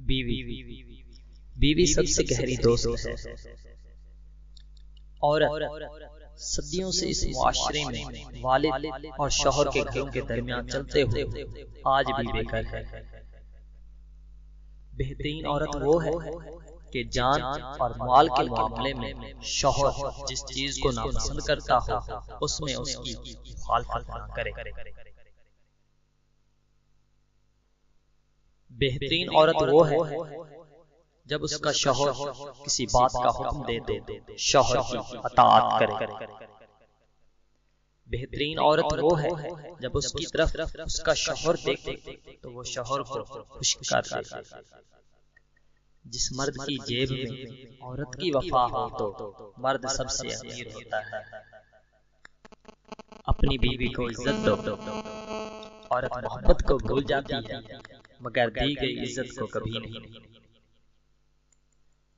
बीवी बीवी सबसे गहरी दोस्त है। औरत सदियों से इस मुआशरे में वालिद और शौहर के घरों के दरमियान चलते हुए आज भी बेघर है। बेहतरीन औरत वो है कि जान और माल के मामले में शौहर जिस चीज को नापसंद करता हो उसमें उसकी मुखालफत ना करे। बेहतरीन औरत वो है जब उसका शौहर किसी बात का हुक्म दे तो शौहर की अताअत करे। बेहतरीन औरत वो है जब उसकी तरफ उसका शौहर देखे तो वो शौहर को खुश कर दे। जिस मर्द की जेब में औरत की वफा हो तो मर्द सबसे अमीर होता है। अपनी बीवी को इज्जत दो। औरत मोहब्बत को भूल जाती है मगर दी गई इज्जत को कभी नहीं।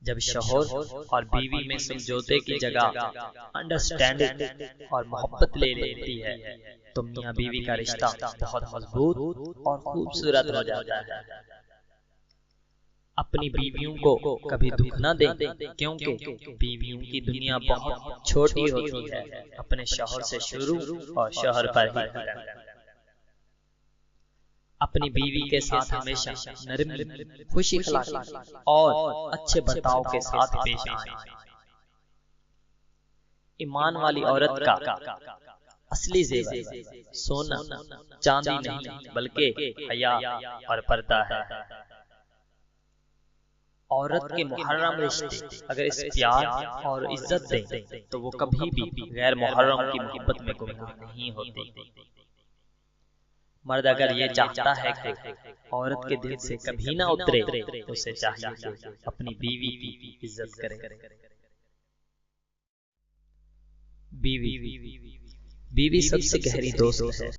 जब शौहर और बीवी में समझौते की जगह अंडरस्टैंडिंग और मोहब्बत ले लेती है तो मियां बीवी का रिश्ता बहुत मजबूत और खूबसूरत हो जाता है। अपनी बीवियों को कभी दुख न दें क्योंकि बीवियों की दुनिया बहुत छोटी होती है। अपने शौहर से शुरू और शौहर पर ही खत्म। अपनी बीवी के साथ हमेशा नरमी, खुशी अखलाक और अच्छे बर्ताव के साथ पेश आए। ईमान वाली औरत का असली जेवर सोना चांदी नहीं बल्कि हया और पर्दा है। औरत के मुहर्रम रिश्ते अगर इस प्यार और इज्जत दें तो वो कभी भी गैर मुहर्रम की मोहब्बत में गुमनाम नहीं होती। मर्द अगर ये चाहता है कि औरत के दिल से कभी ना उतरे तो उसे चाहिए कि अपनी बीवी की इज्जत करे। बीवी सबसे गहरी दोस्त है।